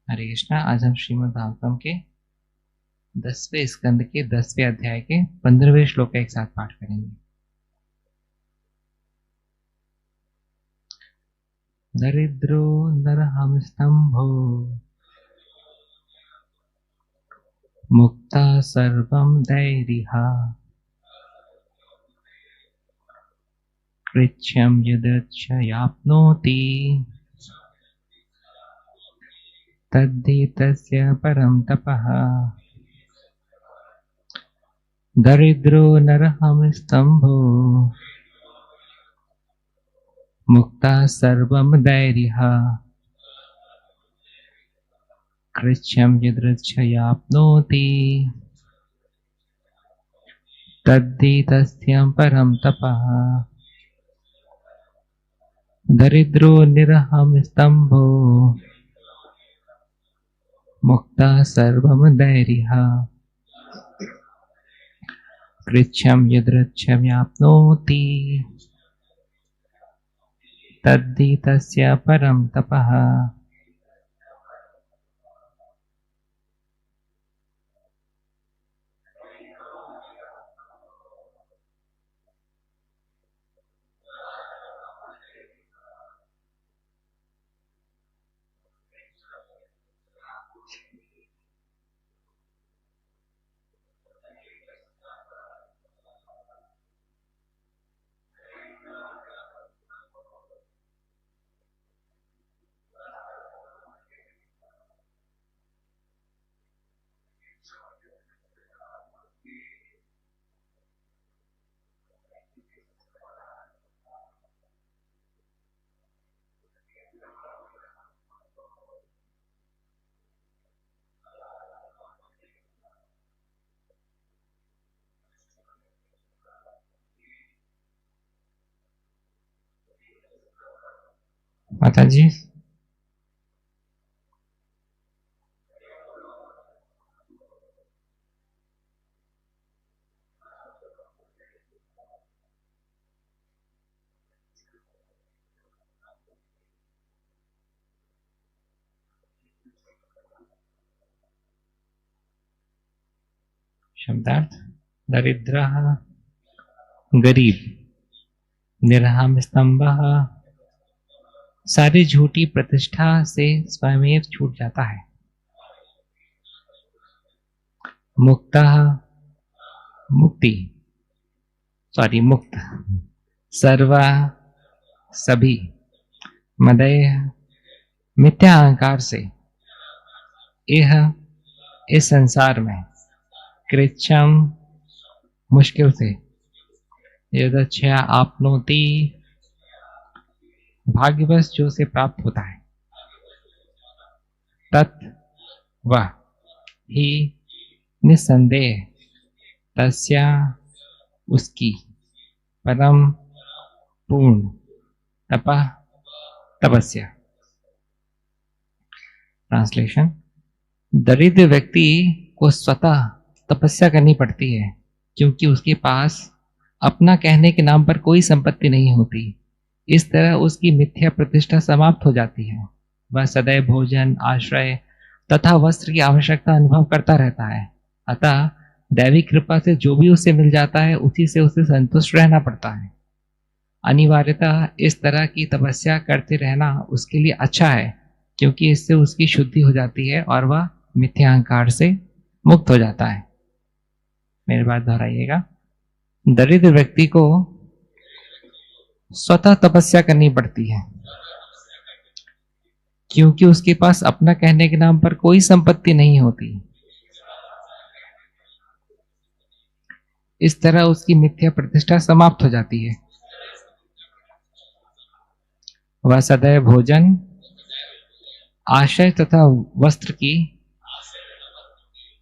हरे कृष्णा। आज हम श्रीमद् भागवतम के 10वें स्कंद के 10वें अध्याय के 15वें श्लोक का एक साथ पाठ करेंगे। दरिद्रो नरहं स्तंभो मुक्ता सर्वं दैरिहा कृच्छ्यं यदृच्छयाप्नोति तद्धि तस्य परं तपः। दरिद्रो नरहं स्तंभो मुक्ता सर्वं दैरिहा कृच्छ्यं यदृच्छयाप्नोति तद्धि तस्य परं तपः। दरिद्रो निरहं स्तंभो मुक्ता सर्वं दैरिहा कृच्छ्यं यदृच्छयाप्नोति तद्धि तस्य परं तपः। माता जी, शब्दार्थ। दरिद्रः गरीब, निरहं स्तंभः सारी झूठी प्रतिष्ठा से स्वयं छूट जाता है। मुक्तः मुक्ति, मुक्त, सर्व सभी, मदय मिथ्या अहंकार से, यह इस संसार में, कृच्छ्यम मुश्किल से, यदच्छया आपनोति भाग्यवश जो से प्राप्त होता है, तत् वह ही निसंदेह तस्या उसकी परम पूर्ण तपः तपस्या। ट्रांसलेशन। दरिद्र व्यक्ति को स्वतः तपस्या करनी पड़ती है क्योंकि उसके पास अपना कहने के नाम पर कोई संपत्ति नहीं होती। इस तरह उसकी मिथ्या प्रतिष्ठा समाप्त हो जाती है। वह सदैव भोजन, आश्रय तथा वस्त्र की आवश्यकता अनुभव करता रहता है। अतः दैवी कृपा से जो भी उसे मिल जाता है उसी से उसे संतुष्ट रहना पड़ता है। अनिवार्यतः इस तरह की तपस्या करते रहना उसके लिए अच्छा है क्योंकि इससे उसकी शुद्धि हो जाती है और वह मिथ्या अहंकार से मुक्त हो जाता है। मेरी बात दोहराइएगा। दरिद्र व्यक्ति को स्वतः तपस्या करनी पड़ती है क्योंकि उसके पास अपना कहने के नाम पर कोई संपत्ति नहीं होती। इस तरह उसकी मिथ्या प्रतिष्ठा समाप्त हो जाती है। वह सदैव भोजन, आश्रय तथा वस्त्र की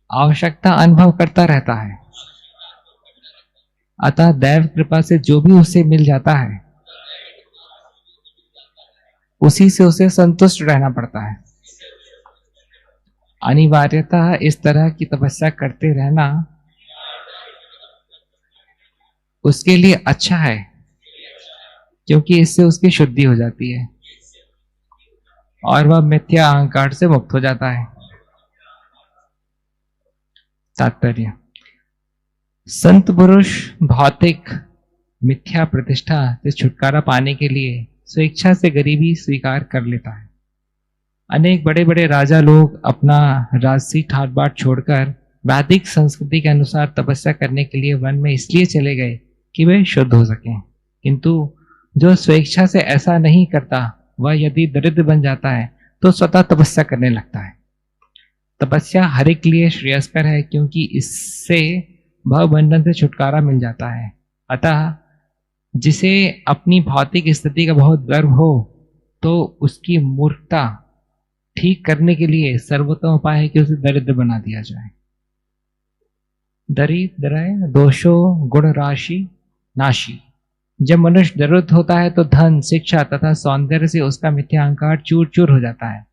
आवश्यकता अनुभव करता रहता है। अतः दैव कृपा से जो भी उसे मिल जाता है उसी से उसे संतुष्ट रहना पड़ता है। अनिवार्यतः इस तरह की तपस्या करते रहना उसके लिए अच्छा है क्योंकि इससे उसकी शुद्धि हो जाती है। और वह मिथ्या अहंकार से मुक्त हो जाता है। तात्पर्य, संत पुरुष भौतिक मिथ्या प्रतिष्ठा से छुटकारा पाने के लिए स्वेच्छा से गरीबी स्वीकार कर लेता है। अनेक बड़े बड़े राजा लोग अपना राजसी ठाट बाट छोड़कर वैदिक संस्कृति के अनुसार तपस्या करने के लिए वन में इसलिए चले गए कि वे शुद्ध हो सकें, किंतु जो स्वेच्छा से ऐसा नहीं करता वह यदि दरिद्र बन जाता है तो स्वतः तपस्या करने लगता है। तपस्या हर एक के लिए श्रेयस्कर है, क्योंकि इससे भव बंधन से छुटकारा मिल जाता है। अतः जिसे अपनी भौतिक स्थिति का बहुत गर्व हो तो उसकी मूर्खता ठीक करने के लिए सर्वोत्तम उपाय है कि उसे दरिद्र बना दिया जाए। दरिद्र दोषो गुण राशि नाशी। जब मनुष्य दरिद्र होता है तो धन, शिक्षा तथा सौंदर्य से उसका मिथ्या अहंकार चूर चूर हो जाता है।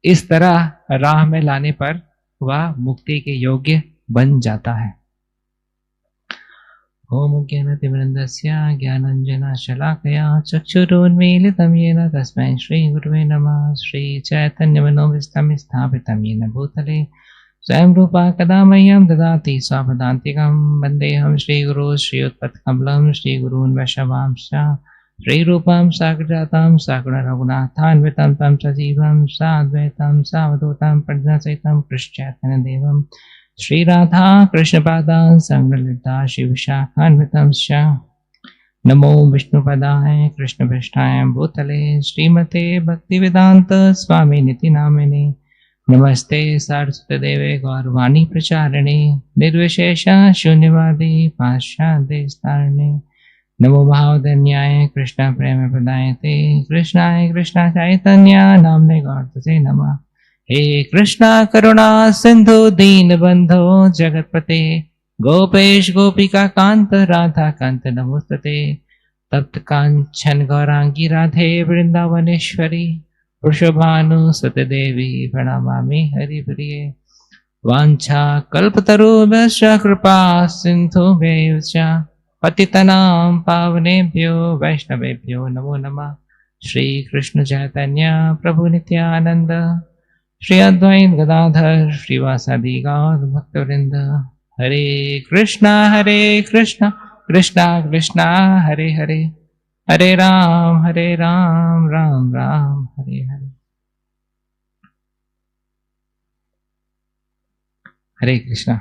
इस तरह राह में लाने पर वह मुक्ति के योग्य बन जाता है। ओम ज्ञानतिमिरन्दस्य ज्ञानाञ्जनशलाकया चक्षुरुन्मीलितं येन तस्मै श्रीगुरुवे नमः। श्रीचैतन्यमनोभीष्टं स्थापितं येन भूतले स्वयं रूपा कदा मह्यं ददाति स्वपदान्तिकं। वन्देऽहं श्रीगुरो श्रीयुतपत्कमलं श्रीगुरून् वैष्णवांश्च श्रीरूपं साग्रजातं सगुणरघुनाथान्वितं तं सजीवं साद्वैतं सावधूतं प्रज्ञासहितं कृष्णचैतन्यदेवं श्रीराधा कृष्णपादान् संगलिता शिवशाखान्वितंश्च। नमो विष्णुपदाय कृष्णभ्रष्टाय भूतले श्रीमते भक्तिवेदान्त स्वामिनिति नामिने। नमस्ते सरस्वती देवे गौरवाणी प्रचारिणे निर्विशेष शून्यवादी पाश्चात्यदेशतारिणे। नमो भावधन्याय कृष्ण प्रेम प्रदायते कृष्णाय कृष्ण चैतन्य नाम्ने गौरतसे नमः। हे कृष्णा करुणा सिंधु दीन बंधो जगतपते गोपेश गोपिका कांत राधा कांत नमोस्तुते। तप्त कांचन गौरांगी राधे वृंदावनेश्वरी वृषभानुसुते देवी प्रणमामि हरिप्रिये। वाञ्छा कल्पतरुभ्यश्च कृपा सिन्धुभ्यश्च पतितनां पावनेभ्यो वैष्णवेभ्यो नमो नमः। श्री कृष्ण चैतन्य प्रभु नित्यानंद श्री अद्वैत गदाधर श्रीवासादि गौर भक्तवृंद। हरे कृष्णा कृष्णा कृष्णा हरे हरे, हरे राम राम राम हरे हरे। हरे कृष्णा।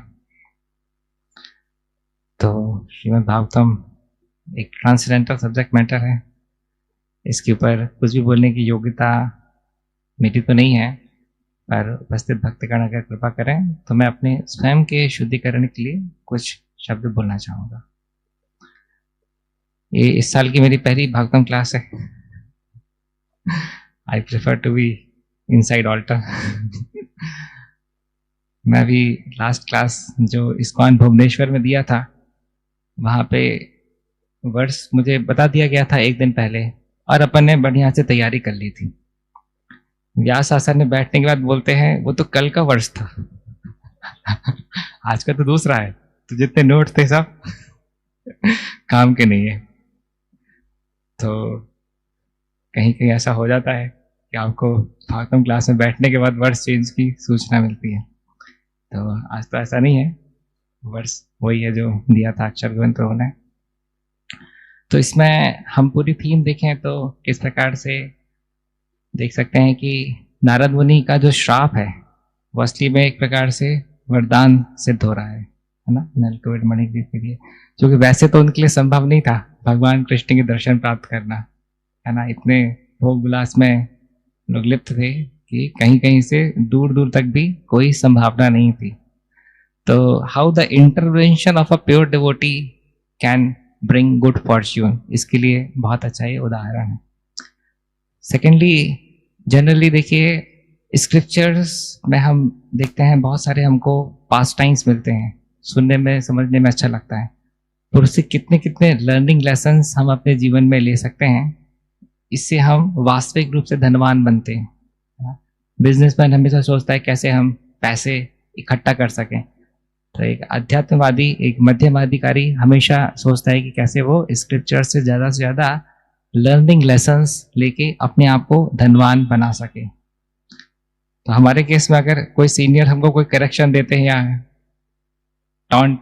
तो श्रीमद् भागवतम एक ट्रांसेंडेंटल सब्जेक्ट मैटर है। इसके ऊपर कुछ भी बोलने की योग्यता मेरी तो नहीं है, पर उपस्थित भक्तगण अगर कृपा करें तो मैं अपने स्वयं के शुद्धिकरण के लिए कुछ शब्द बोलना चाहूँगा। ये इस साल की मेरी पहली भागवतम क्लास है। I prefer to be inside altar. मैं अभी लास्ट क्लास जो इस्कॉन भुवनेश्वर में दिया था, वहाँ पे वर्ष मुझे बता दिया गया था एक दिन पहले, और अपन ने बढ़िया से तैयारी कर ली थी। व्यास आसन में बैठने के बाद बोलते हैं वो तो कल का वर्ष था। आज का तो दूसरा है, तो जितने नोट थे सब काम के नहीं है। तो कहीं कहीं ऐसा हो जाता है कि आपको भागवतम क्लास में बैठने के बाद वर्ष चेंज की सूचना मिलती है। तो आज तो ऐसा नहीं है, वर्ष वही है जो दिया था अक्षर गोविंद प्रभु ने। तो इसमें हम पूरी थीम देखें तो किस प्रकार से देख सकते हैं कि नारद मुनि का जो श्राप है वो असली में एक प्रकार से वरदान सिद्ध हो रहा है ना, नलकुबेर मणिग्रीव के लिए, जो कि वैसे तो उनके लिए संभव नहीं था भगवान कृष्ण के दर्शन प्राप्त करना, है ना। इतने भोग विलास में लोग लिप्त थे कि कहीं कहीं से दूर दूर तक भी कोई संभावना नहीं थी। तो how the intervention of a pure devotee can bring good Fortune, इसके लिए बहुत अच्छा ये उदाहरण है। सेकेंडली, जनरली देखिए स्क्रिप्चर्स में हम देखते हैं बहुत सारे हमको पास टाइम्स मिलते हैं, सुनने में समझने में अच्छा लगता है, और उससे कितने कितने लर्निंग लेसन्स हम अपने जीवन में ले सकते हैं। इससे हम वास्तविक रूप से धनवान बनते हैं। बिजनेसमैन हमेशा सोचता है कैसे हम पैसे इकट्ठा कर सकें, तो एक अध्यात्मवादी, एक मध्यमाधिकारी हमेशा सोचता है कि कैसे वो स्क्रिप्चर से ज़्यादा लर्निंग लेसन्स लेके अपने आप को धनवान बना सके। तो हमारे केस में अगर कोई सीनियर हमको कोई करेक्शन देते हैं या टॉन्ट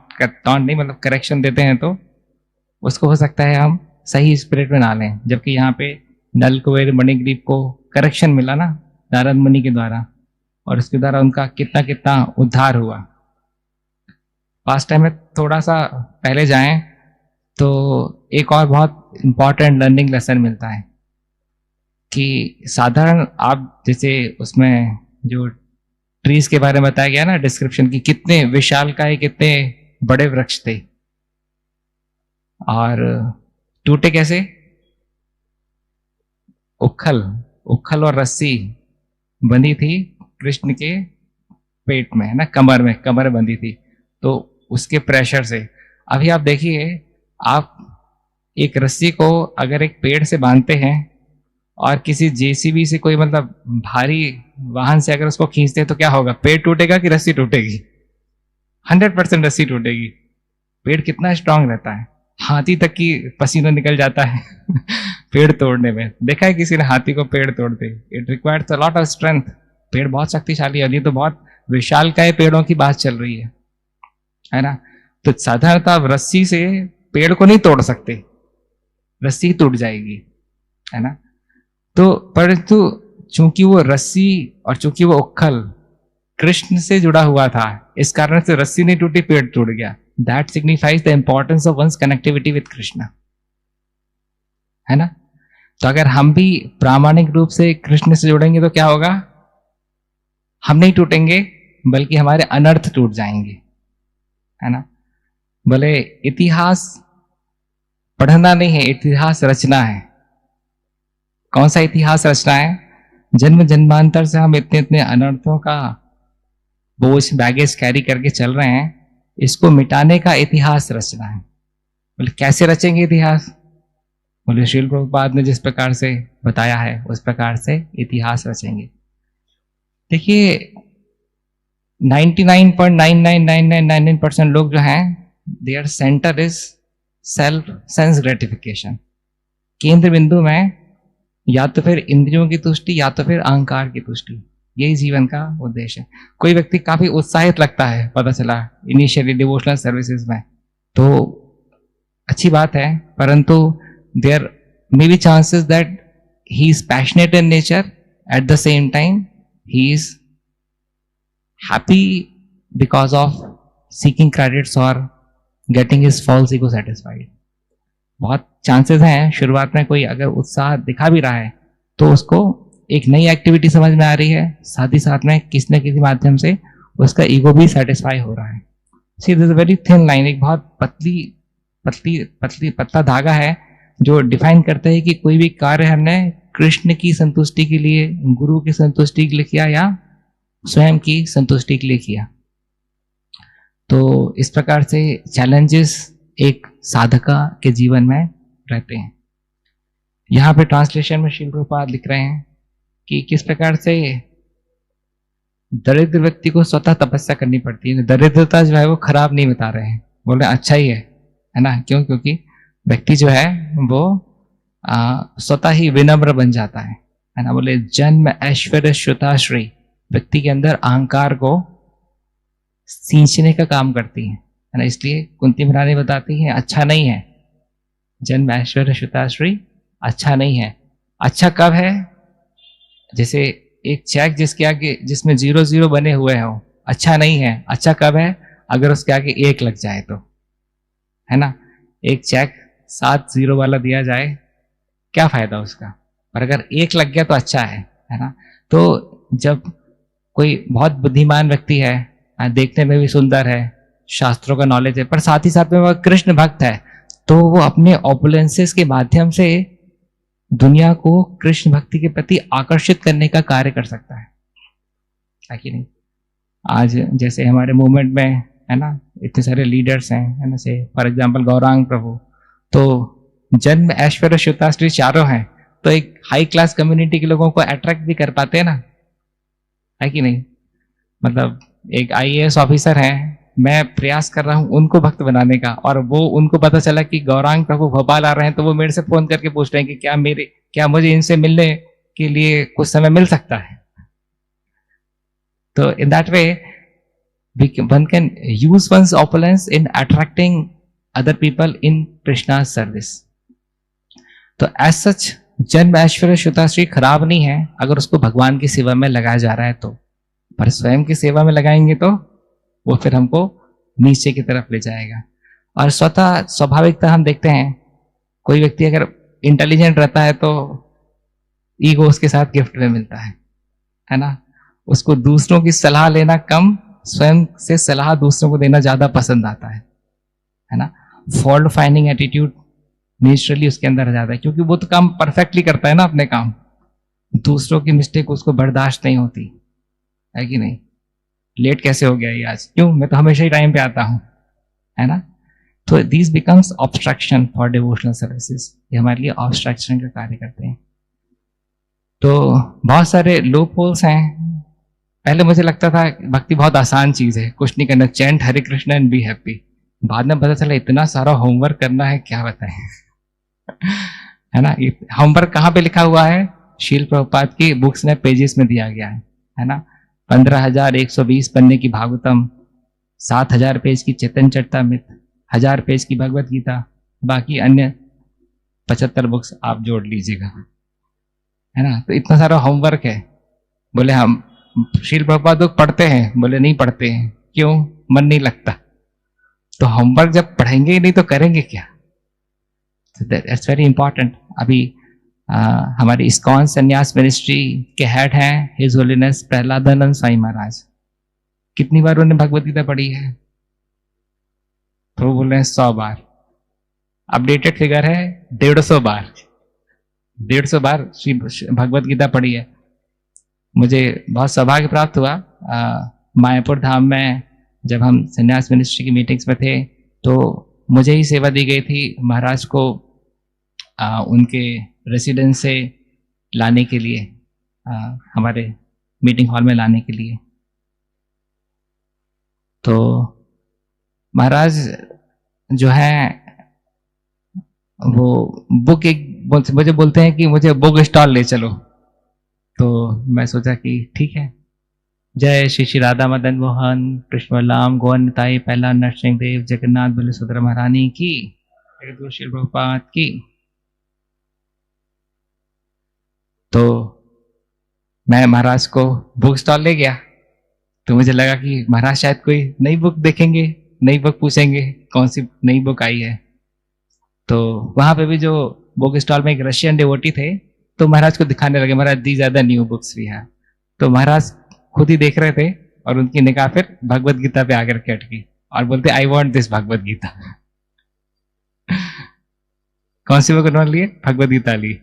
नहीं मतलब करेक्शन देते हैं, तो उसको हो सकता है हम सही स्पिरिट में ना लें, जबकि यहाँ पे नल कुबेर मणिग्रीव को करेक्शन मिला ना नारद मुनि के द्वारा, और उसके द्वारा उनका कितना कितना उद्धार हुआ। पास्ट टाइम में थोड़ा सा पहले जाएं तो एक और बहुत इंपॉर्टेंट लर्निंग लेसन मिलता है कि साधारण आप जैसे उसमें जो ट्रीज के बारे में बताया गया ना डिस्क्रिप्शन की, कितने विशालकाय कितने बड़े वृक्ष थे, और टूटे कैसे? उखल और रस्सी बंधी थी कृष्ण के पेट में, है ना, कमर बंधी थी, तो उसके प्रेशर से। अभी आप देखिए, आप एक रस्सी को अगर एक पेड़ से बांधते हैं और किसी जेसीबी से कोई मतलब भारी वाहन से अगर उसको खींचते हैं तो क्या होगा? पेड़ टूटेगा कि रस्सी टूटेगी? 100% रस्सी टूटेगी। पेड़ कितना स्ट्रांग रहता है, हाथी तक की पसीना निकल जाता है पेड़ तोड़ने में। देखा है किसी ने हाथी को पेड़ तोड़ते? It requires a lot of strength. पेड़ बहुत शक्तिशाली है, ये तो बहुत विशालकाय पेड़ों की बात चल रही है ना। तो साधारणतः आप रस्सी से पेड़ को नहीं तोड़ सकते, रस्सी टूट जाएगी, है ना। तो परंतु चूंकि वो रस्सी और चूंकि वो उखल कृष्ण से जुड़ा हुआ था, इस कारण से रस्सी नहीं टूटी, पेड़ टूट गया। That signifies the importance of once connectivity with Krishna, है ना। तो अगर हम भी प्रामाणिक रूप से कृष्ण से जुड़ेंगे तो क्या होगा? हम नहीं टूटेंगे बल्कि हमारे अनर्थ टूट जाएंगे, है ना। भले इतिहास पढ़ना नहीं है, इतिहास रचना है। कौन सा इतिहास रचना है? जन्म जन्मांतर से हम इतने इतने अनर्थों का बोझ बैगेज कैरी करके चल रहे हैं, इसको मिटाने का इतिहास रचना है। बोले कैसे रचेंगे इतिहास? बोले श्रील प्रभुपाद ने जिस प्रकार से बताया है उस प्रकार से इतिहास रचेंगे। देखिए 99.999999% लोग जो हैं, their center is self sense gratification. केंद्र बिंदु में या तो फिर इंद्रियों की तुष्टि या तो फिर अहंकार की तुष्टि, यही जीवन का उद्देश्य है। कोई व्यक्ति काफी उत्साहित लगता है, पता चला इनिशियली डिवोशनल सर्विसेज में, तो अच्छी बात है, परंतु there may be chances that he is passionate in nature, at the same time he is happy because of seeking credits और getting his false ego satisfied. बहुत चांसेस हैं शुरुआत में कोई अगर उत्साह दिखा भी रहा है तो उसको एक नई एक्टिविटी समझ में आ रही है, साथ ही साथ में किसी न किसी माध्यम से उसका ईगो भी सेटिस्फाई हो रहा है। See this very thin line, एक बहुत पतला धागा है जो डिफाइन करता है कि कोई भी कार्य हमने कृष्ण की संतुष्टि के लिए, गुरु की संतुष्टि के लिए किया या स्वयं की संतुष्टि के लिए किया। तो इस प्रकार से चैलेंजेस एक साधका के जीवन में रहते हैं। यहाँ पे ट्रांसलेशन में श्रील प्रभुपाद लिख रहे हैं कि किस प्रकार से दरिद्र व्यक्ति को स्वतः तपस्या करनी पड़ती है। दरिद्रता जो है वो खराब नहीं बता रहे हैं, बोल रहे अच्छा ही है ना। क्यों? क्योंकि व्यक्ति जो है वो स्वतः ही विनम्र बन जाता है ना। बोले जन्म ऐश्वर्य श्रुताश्री व्यक्ति के अंदर अहंकार को सींचने का काम करती है ना। इसलिए कुंती महारानी बताती है अच्छा नहीं है जन्म ऐश्वर्य श्रुताश्री, अच्छा नहीं है। अच्छा कब है? जैसे एक चेक जिसके आगे जिसमें 0 बने हुए हो, अच्छा नहीं है। अच्छा कब है? अगर उसके आगे 1 लग जाए तो, है ना। एक चेक 7 0 वाला दिया जाए, क्या फायदा उसका? और अगर 1 लग गया तो अच्छा है ना। तो जब कोई बहुत बुद्धिमान व्यक्ति है, देखने में भी सुंदर है, शास्त्रों का नॉलेज है, पर साथ ही साथ में वह कृष्ण भक्त है, तो वो अपने ऑपुलेंसेस के माध्यम से दुनिया को कृष्ण भक्ति के प्रति आकर्षित करने का कार्य कर सकता है कि नहीं। आज जैसे हमारे मूवमेंट में है ना इतने सारे लीडर्स हैं, है ना, से फॉर एग्जांपल गौरांग प्रभु, तो जन्म ऐश्वर्य श्रुताश्री चारों हैं, तो एक हाई क्लास कम्युनिटी के लोगों को अट्रैक्ट भी कर पाते हैं ना, है कि नहीं। मतलब एक IAS ऑफिसर हैं, मैं प्रयास कर रहा हूं उनको भक्त बनाने का, और वो उनको पता चला कि गौरांग प्रभु भोपाल आ रहे हैं, तो वो मेरे से फोन करके पूछ रहे हैं कि क्या मुझे इनसे मिलने के लिए कुछ समय मिल सकता है। तो इन that way one can use one's opulence in attracting other people in Krishna's service. तो as such जन्म ऐश्वर्य श्रुताश्री खराब नहीं है अगर उसको भगवान की सेवा में लगाया जा रहा है तो, पर स्वयं की सेवा में लगाएंगे तो वो फिर हमको नीचे की तरफ ले जाएगा। और स्वतः स्वाभाविकता हम देखते हैं कोई व्यक्ति अगर इंटेलिजेंट रहता है तो ईगो उसके साथ गिफ्ट में मिलता है ना। उसको दूसरों की सलाह लेना कम, स्वयं से सलाह दूसरों को देना ज्यादा पसंद आता है ना। फॉल्ट फाइंडिंग एटीट्यूड नेचुरली उसके अंदर आ जाता है, क्योंकि वो तो काम परफेक्टली करता है ना अपने काम, दूसरों की मिस्टेक उसको बर्दाश्त नहीं होती है कि नहीं। लेट कैसे हो गया ये आज, क्यों, मैं तो हमेशा ही टाइम पे आता हूं, है ना। तो this becomes obstruction for devotional services, ये हमारे लिए ऑब्स्ट्रक्शन का कार्य करते हैं। तो बहुत सारे लूप होल्स हैं। पहले मुझे लगता था भक्ति बहुत आसान चीज है, कुछ नहीं करना, chant Hare Krishna and be happy. बाद में पता चला इतना सारा होमवर्क करना है, क्या बताएं है ना। होमवर्क कहाँ पे लिखा हुआ है, शील प्रभुपाद की बुक्स में पेजेस में दिया गया है ना। 15,120 पन्ने की भागवतम, 7,000 पेज की चेतन चरितामृत, 1000 पेज की भगवत गीता, बाकी अन्य 75 बुक्स आप जोड़ लीजिएगा, है ना। तो इतना सारा होमवर्क है। बोले हम शील प्रभुपाद लोग पढ़ते हैं, बोले नहीं पढ़ते हैं, क्यों, मन नहीं लगता। तो होमवर्क जब पढ़ेंगे ही नहीं तो करेंगे क्या। That's very important. अभी हमारी इस्कॉन संन्यास मिनिस्ट्री के हेड हैं हिज होलीनेस प्रहलादानंद स्वामी महाराज। कितनी बार उन्होंने भगवत गीता पढ़ी है, तो वो बोल रहे हैं 100 बार। अपडेटेड फिगर है 150 बार, 150 बार भगवत गीता पढ़ी है। मुझे बहुत सौभाग्य प्राप्त हुआ, मायापुर धाम में जब हम संन्यास मिनिस्ट्री की मीटिंग्स में थे तो मुझे ही सेवा दी गई थी महाराज को उनके रेसिडेंस से लाने के लिए, हमारे मीटिंग हॉल में लाने के लिए। तो महाराज जो है वो बुक एक मुझे बोलते हैं कि मुझे बुक स्टॉल ले चलो। तो मैं सोचा कि ठीक है, जय श्री श्री राधा मदन मोहन कृष्ण बलराम गौर निताई पहला नरसिंह देव जगन्नाथ बलि सुभद्रा महारानी की, गुरु श्री प्रभुपाद की। तो मैं महाराज को बुक स्टॉल ले गया, तो मुझे लगा कि महाराज शायद कोई नई बुक देखेंगे, नई बुक पूछेंगे कौन सी नई बुक आई है। तो वहां पे भी जो बुक स्टॉल में एक रशियन डिवोटी थे, तो महाराज को दिखाने लगे, Maharaj these are the new books we have. तो महाराज खुद ही देख रहे थे और उनकी निगाह फिर भगवत गीता पे आकर के अटकी और बोलते I want this Bhagavad Gita. कौन सी बुक उन्होंने लिए, भगवत गीता ली,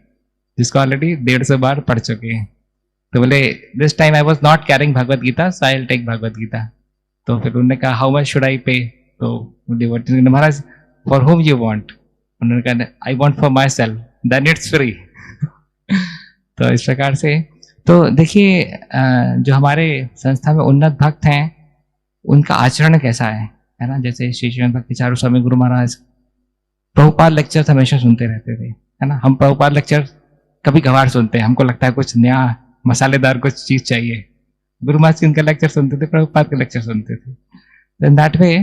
जिसको ऑलरेडी 150 बार पढ़ चुके हैं। तो बोले this time I was not carrying Bhagavad Gita so I will take Bhagavad Gita. तो फिर उन्होंने कहा how much should I pay. तो Maharaj for whom you want, उन्होंने कहा I want for myself, then it's free. तो इस प्रकार से तो देखिए जो हमारे संस्था में उन्नत भक्त हैं उनका आचरण कैसा है ना। जैसे श्री श्रीमद भक्ति चारू स्वामी गुरु महाराज प्रभुपाद लेक्चर हमेशा सुनते रहते थे, है ना। हम प्रभुपाद लेक्चर कभी कभार सुनते हैं, हमको लगता है कुछ नया मसालेदार कुछ चीज चाहिए। गुरु महाराज इनका लेक्चर सुनते थे, प्रभुपाद का लेक्चर सुनते थे। In that way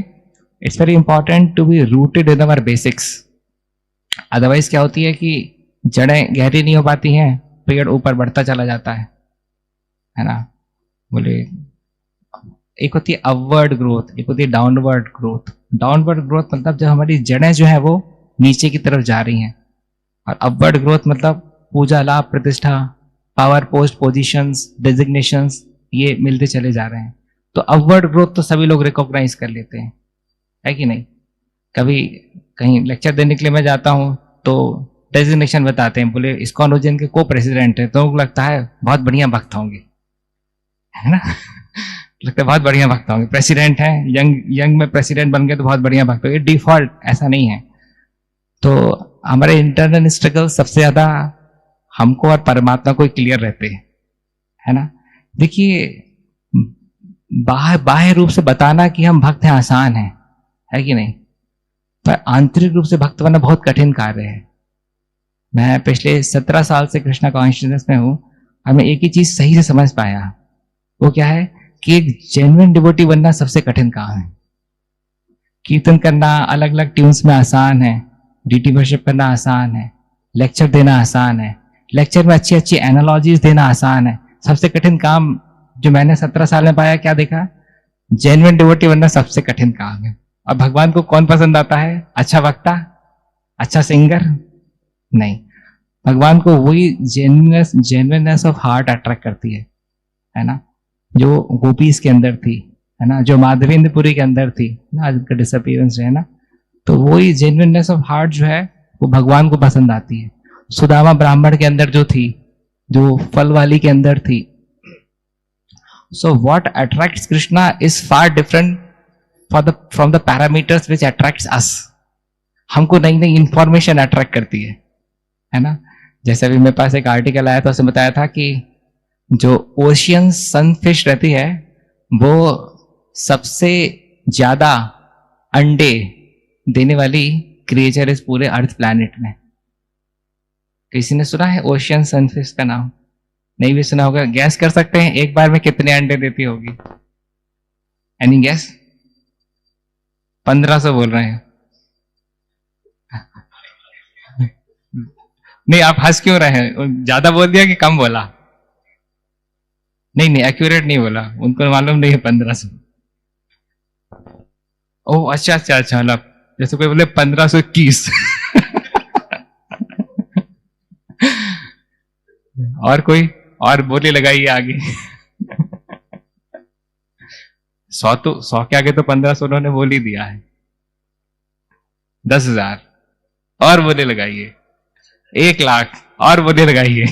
it's very important to be rooted in our basics. Otherwise क्या होती है कि जड़ें गहरी नहीं हो पाती हैं, पेड़ ऊपर बढ़ता चला जाता है ना। बोले एक होती है अपवर्ड ग्रोथ, एक होती है डाउनवर्ड ग्रोथ। डाउनवर्ड ग्रोथ मतलब जब हमारी जड़ें जो है वो नीचे की तरफ जा रही हैं, और अपवर्ड ग्रोथ मतलब पूजा लाभ प्रतिष्ठा पावर पोस्ट पोजीशंस डेजिग्नेशंस ये मिलते चले जा रहे हैं। तो अपवर्ड ग्रोथ तो सभी लोग रिकॉग्नाइज कर लेते हैं, है कि नहीं। कभी कहीं लेक्चर देने के लिए मैं जाता हूं तो डेजिग्नेशन बताते हैं, बोले इस्कॉन उज्जैन के को प्रेसिडेंट है, तो लगता है बहुत बढ़िया भक्त होंगे, है ना। लगता है बहुत बढ़िया भक्त होंगे, प्रेसिडेंट है, यंग में प्रेसिडेंट बन गए तो बहुत बढ़िया भक्त होंगे। डिफॉल्ट ऐसा नहीं है। तो हमारे इंटरनल स्ट्रगल सबसे ज्यादा हमको और परमात्मा को क्लियर रहते हैं, है ना। देखिए बाह्य रूप से बताना कि हम भक्त हैं आसान है कि नहीं, पर आंतरिक रूप से भक्त बनना बहुत कठिन कार्य है। मैं पिछले 17 साल से कृष्णा कॉन्शियसनेस में हूं और मैं एक ही चीज सही से समझ पाया, वो क्या है कि एक जेन्युइन डिवोटी बनना सबसे कठिन काम है। कीर्तन करना अलग अलग ट्यून्स में आसान है, डीटी वर्शिप करना आसान है, लेक्चर देना आसान है, लेक्चर में अच्छी अच्छी एनालॉजीज देना आसान है। सबसे कठिन काम जो मैंने 17 साल में पाया, क्या देखा? जेन्युइन डिवोटी बनना सबसे कठिन काम है। अब भगवान को कौन पसंद आता है? अच्छा वक्ता, अच्छा सिंगर? नहीं, भगवान को वही जेन्युइननेस ऑफ हार्ट अट्रैक्ट करती है ना, जो गोपीज के अंदर थी, है ना, जो माधवेंद्रपुरी के अंदर थी ना, आज उनका डिसअपीयरेंस है ना। तो वही जेन्युइननेस ऑफ हार्ट जो है वो भगवान को पसंद आती है। सुदामा ब्राह्मण के अंदर जो थी, जो फल वाली के अंदर थी। So what attracts Krishna is far different from the parameters which attracts us. हमको नई नई इंफॉर्मेशन अट्रैक्ट करती है ना। जैसे अभी मेरे पास एक आर्टिकल आया था, उसमें बताया था कि जो ओशियन सनफिश रहती है वो सबसे ज्यादा अंडे देने वाली क्रिएचर इस पूरे अर्थ प्लैनेट में। किसी ने सुना है ओशियन सनफिश का नाम? नहीं भी सुना होगा, गैस कर सकते हैं एक बार में कितने अंडे देती होगी? Any gas? 1500 बोल रहे हैं। नहीं, आप हंस क्यों रहे हैं? ज्यादा बोल दिया कि कम बोला? नहीं नहीं, एक्यूरेट नहीं बोला, उनको मालूम नहीं है 1500। ओह अच्छा अच्छा अच्छा, मतलब जैसे कोई बोले 1521। और कोई और बोली लगाइए आगे। 100 के आगे तो 1500 उन्होंने बोल ही दिया है। 10,000 और बोले लगाइए, 1,00,000 और बोले लगाइए,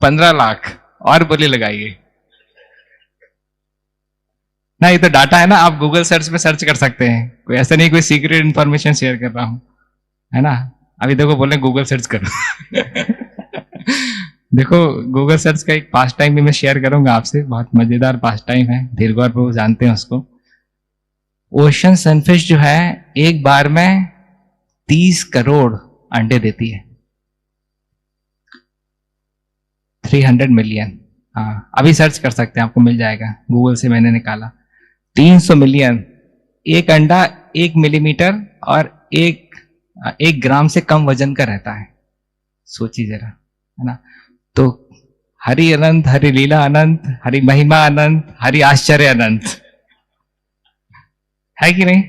15,00,000 और बोले लगाइए ना। ये तो डाटा है ना, आप गूगल सर्च में सर्च कर सकते हैं, कोई ऐसा नहीं कोई सीक्रेट इंफॉर्मेशन शेयर कर रहा हूं, है ना। अभी देखो बोले गूगल सर्च करो। देखो गूगल सर्च का एक पास टाइम भी मैं शेयर करूंगा आपसे, बहुत मजेदार पास टाइम है, धीरगौर प्रभु जानते हैं उसको। ओशन सनफिश जो है एक बार में 30 करोड़ अंडे देती है। 300 मिलियन। हाँ, अभी सर्च कर सकते हैं, आपको मिल जाएगा, गूगल से मैंने निकाला। 300 मिलियन। एक अंडा 1 मिलीमीटर और 1 ग्राम से कम वजन का रहता है। सोचिए जरा, है ना। तो हरि अनंत, हरि लीला अनंत, हरि महिमा अनंत, हरि आश्चर्य अनंत, है कि नहीं?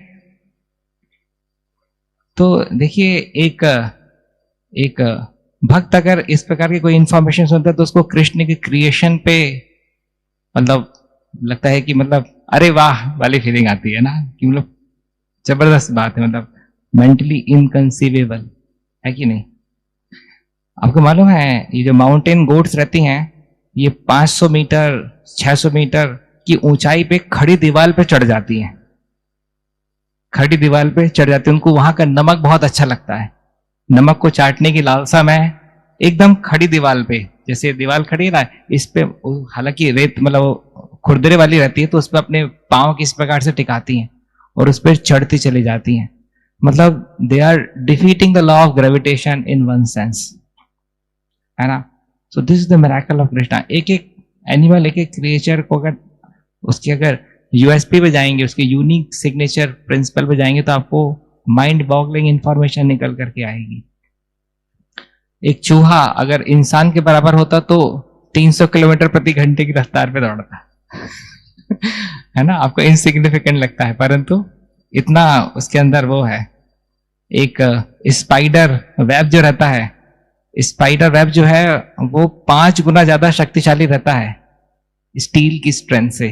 तो देखिए एक भक्त अगर इस प्रकार की कोई इंफॉर्मेशन सुनता है तो उसको कृष्ण के क्रिएशन पे मतलब लगता है कि मतलब अरे वाह वाली फीलिंग आती है ना, कि मतलब जबरदस्त बात है, मतलब मेंटली इनकंसीवेबल, है कि नहीं? आपको मालूम है ये जो माउंटेन गोट्स रहती हैं, ये 500 मीटर 600 मीटर की ऊंचाई पे खड़ी दीवार पे चढ़ जाती हैं। खड़ी दीवार पे चढ़ जाती है, उनको वहां का नमक बहुत अच्छा लगता है, नमक को चाटने की लालसा में एकदम खड़ी दीवार पे, जैसे दीवार खड़ी है ना, इस पे हालांकि रेत मतलब खुरदरे वाली रहती है, तो उस पर अपने पांव किस प्रकार से टिकाती हैं और उस पर चढ़ती चली जाती हैं। मतलब they are defeating the law of gravitation in one sense, है ना। So this is the miracle of Krishna. एक एक एनिमल, एक एक क्रिएचर को अगर उसकी अगर यूएसपी पे जाएंगे, उसके यूनिक सिग्नेचर प्रिंसिपल पे जाएंगे, तो आपको माइंड बॉगलिंग इंफॉर्मेशन निकल करके आएगी। एक चूहा अगर इंसान के बराबर होता तो 300 किलोमीटर प्रति घंटे की रफ्तार पे दौड़ता। है ना, आपको इनसिग्निफिकेंट लगता है, परंतु इतना उसके अंदर वो है। एक स्पाइडर वेब जो रहता है, स्पाइडर वेब जो है वो 5 गुना ज्यादा शक्तिशाली रहता है स्टील की स्ट्रेंथ से।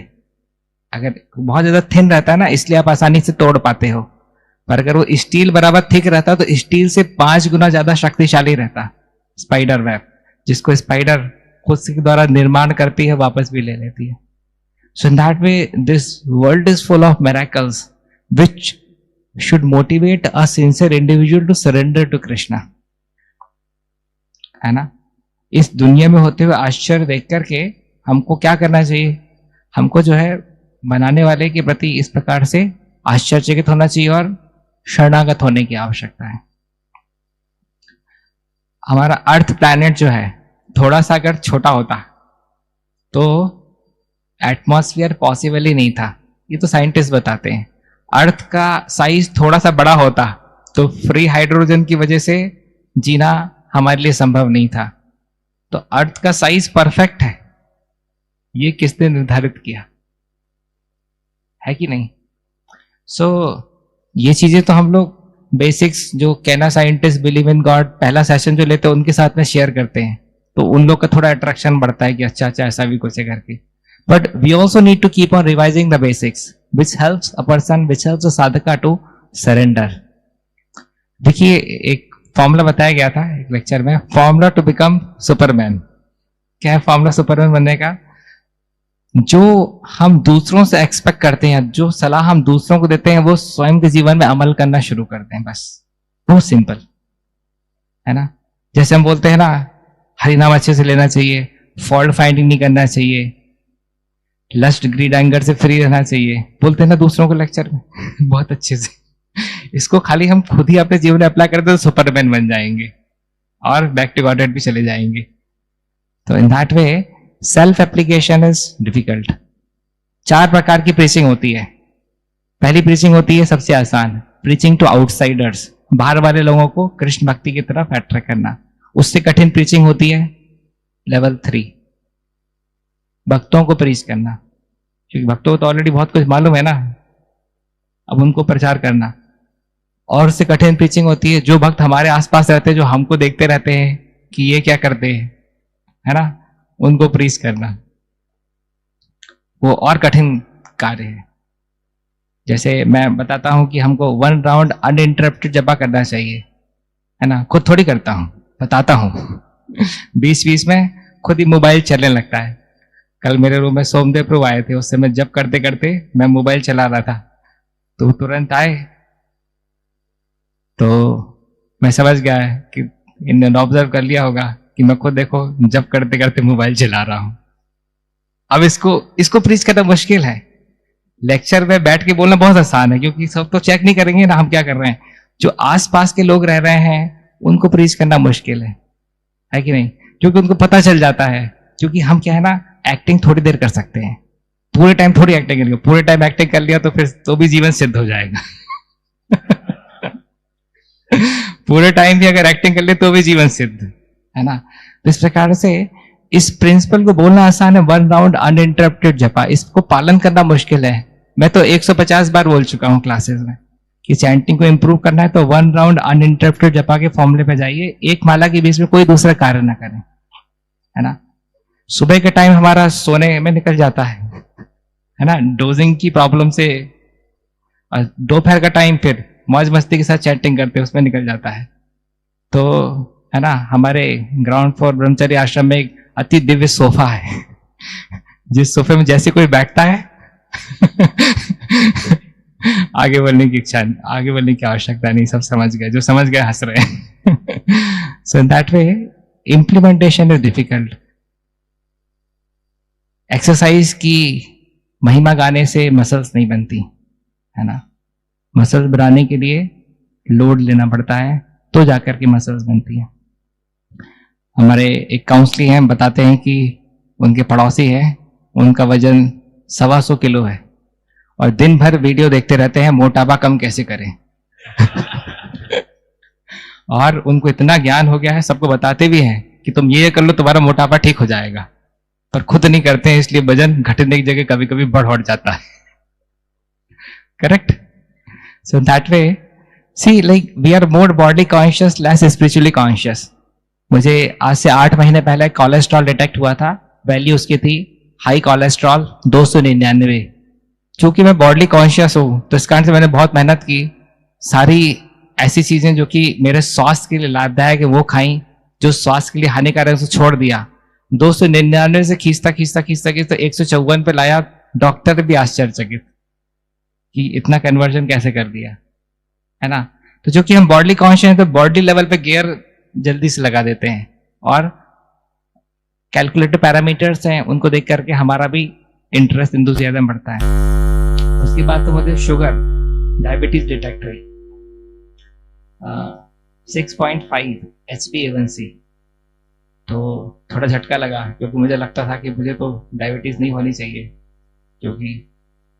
अगर बहुत ज्यादा थिन रहता है ना, इसलिए आप आसानी से तोड़ पाते हो, पर अगर वो स्टील बराबर थिक रहता तो स्टील से 5 गुना ज्यादा शक्तिशाली रहता स्पाइडर वेब, जिसको स्पाइडर खुद के द्वारा निर्माण करती है, वापस भी ले लेती है। So in that way this world is full of miracles which should motivate a sincere individual to surrender to Krishna, है ना। इस दुनिया में होते हुए आश्चर्य देख करके हमको क्या करना चाहिए? हमको जो है बनाने वाले के प्रति इस प्रकार से आश्चर्यचकित होना चाहिए और शरणागत होने की आवश्यकता है। हमारा अर्थ प्लैनेट जो है थोड़ा सा अगर छोटा होता तो एटमॉस्फेयर पॉसिबल ही नहीं था, ये तो साइंटिस्ट बताते हैं। अर्थ का साइज थोड़ा सा बड़ा होता तो फ्री हाइड्रोजन की वजह से जीना हमारे लिए संभव नहीं था। तो अर्थ का साइज परफेक्ट है, ये किसने निर्धारित किया, है कि नहीं? सो ये चीजें तो हम लोग बेसिक्स जो कैना साइंटिस्ट बिलीव इन गॉड पहला सेशन जो लेते हैं उनके साथ में शेयर करते हैं, तो उन लोग का थोड़ा अट्रैक्शन बढ़ता है कि अच्छा अच्छा ऐसा भी कुछ है करके। But we also need to keep on revising the basics which helps a person, which helps a sadhaka to surrender. देखिए एक फॉर्मूला बताया गया था एक लेक्चर में, फॉर्मूला टू बिकम सुपरमैन। क्या है फॉर्मूला सुपरमैन बनने का? जो हम दूसरों से एक्सपेक्ट करते हैं, जो सलाह हम दूसरों को देते हैं, वो स्वयं के जीवन में अमल करना शुरू करते हैं। बस बहुत सिंपल है ना। जैसे हम बोलते हैं ना, हरिनाम अच्छे से लेना चाहिए, फॉल्ट फाइंडिंग नहीं करना चाहिए, लस्ट ग्रीड एंगर से फ्री रहना चाहिए, बोलते हैं ना दूसरों को लेक्चर में बहुत अच्छे से। इसको खाली हम खुद ही अपने जीवन में अप्लाई करते तो सुपरमैन बन जाएंगे और बैक टू गॉडहेड भी चले जाएंगे। तो इन that way self application is difficult. 4 प्रकार की प्रीचिंग होती है। पहली प्रीचिंग होती है सबसे आसान, प्रीचिंग टू आउटसाइडर्स, बाहर वाले लोगों को कृष्ण भक्ति की तरफ अट्रैक्ट करना। उससे कठिन प्रीचिंग होती है लेवल 3, भक्तों को प्रीच करना, क्योंकि भक्तों को तो ऑलरेडी बहुत कुछ मालूम है ना, अब उनको प्रचार करना। और उससे कठिन प्रीचिंग होती है जो भक्त हमारे आसपास रहते हैं, जो हमको देखते रहते हैं कि ये क्या करते हैं, है ना, उनको प्रीच करना। वो और कठिन कार्य है। जैसे मैं बताता हूं कि हमको 1 राउंड अनइंटरप्टेड जपा करना चाहिए, है ना, खुद थोड़ी करता हूं, बताता हूं। 20-20 में खुद ही मोबाइल चलने लगता है। कल मेरे रूम में सोमदेव प्रभु आए थे, उससे मैं जप करते करते मैं मोबाइल चला रहा था, तो तुरंत आए, तो मैं समझ गया कि इन्होंने ऑब्जर्व कर लिया होगा कि मैं खुद देखो जब करते करते मोबाइल चला रहा हूं। अब इसको प्रीच करना मुश्किल है। लेक्चर में बैठ के बोलना बहुत आसान है, क्योंकि सब तो चेक नहीं करेंगे ना हम क्या कर रहे हैं। जो आसपास के लोग रह रहे हैं उनको प्रीच करना मुश्किल है कि नहीं? क्योंकि उनको पता चल जाता है, क्योंकि हम क्या है ना, एक्टिंग थोड़ी देर कर सकते हैं, पूरे टाइम थोड़ी एक्टिंग कर लिया। पूरे टाइम एक्टिंग कर लिया तो फिर तो भी जीवन सिद्ध हो जाएगा। पूरे टाइम भी अगर एक्टिंग कर ले तो भी जीवन सिद्ध, है ना। तो इस प्रकार से इस प्रिंसिपल को बोलना आसान है, 1 राउंड अनइंटरप्टेड जपा, इसको पालन करना मुश्किल है। मैं तो 150 बार बोल चुका हूं क्लासेस में कि चैंटिंग को इंप्रूव करना है तो 1 राउंड अनइंटरप्टेड जपा के फॉर्मूले पे जाइए। एक माला के बीच में कोई दूसरा कार्य ना करें, है ना। सुबह के टाइम हमारा सोने में निकल जाता है ना, डोजिंग की प्रॉब्लम से। दोपहर का टाइम फिर मौज मस्ती के साथ चैटिंग करते उसमें निकल जाता है। तो है ना, हमारे ग्राउंड फ्लोर ब्रह्मचर्य आश्रम में एक अति दिव्य सोफा है, जिस सोफे में जैसे कोई बैठता है आगे बढ़ने की इच्छा, आगे बढ़ने की आवश्यकता नहीं, सब समझ गए, जो समझ गए हंस रहे हैं। So in that way implementation is difficult. Exercise की महिमा गाने से मसल्स नहीं बनती, है ना। मसल्स बनाने के लिए लोड लेना पड़ता है, तो जाकर के मसल्स बनती है। हमारे एक काउंसलर हैं, बताते हैं कि उनके पड़ोसी है, उनका वजन 125 किलो है और दिन भर वीडियो देखते रहते हैं मोटापा कम कैसे करें। और उनको इतना ज्ञान हो गया है, सबको बताते भी हैं कि तुम ये कर लो तुम्हारा मोटापा ठीक हो जाएगा, पर खुद नहीं करते हैं, इसलिए वजन घटने की जगह कभी कभी बढ़ जाता है। Correct? So that way see like we are more body conscious, less spiritually conscious. मुझे आज से 8 महीने पहले कोलेस्ट्रॉल डिटेक्ट हुआ था, वैल्यू उसकी थी हाई कोलेस्ट्रॉल 299। चूंकि मैं बॉडी कॉन्शियस हूं तो इस कारण से मैंने बहुत मेहनत की, सारी ऐसी चीजें जो कि मेरे स्वास्थ्य के लिए लाभदायक है वो खाई, जो स्वास्थ्य के लिए हानिकारक है उसे छोड़ दिया। 299 से खींचता 154 पे लाया। डॉक्टर भी आश्चर्यचकित कि इतना कन्वर्जन कैसे कर दिया, है ना। तो जो कि हम बॉडी कॉन्शियस हैं तो बॉडी लेवल पे गियर जल्दी से लगा देते हैं, और कैलकुलेटेड पैरामीटर्स हैं उनको देख करके हमारा भी इंटरेस्ट इंथुसियाज्म बढ़ता है। उसके बाद तो मुझे शुगर डायबिटीज डिटेक्ट हुई। 6.5 HbA1c। तो थोड़ा झटका लगा, क्योंकि मुझे लगता था कि मुझे तो डायबिटीज नहीं होनी चाहिए, क्योंकि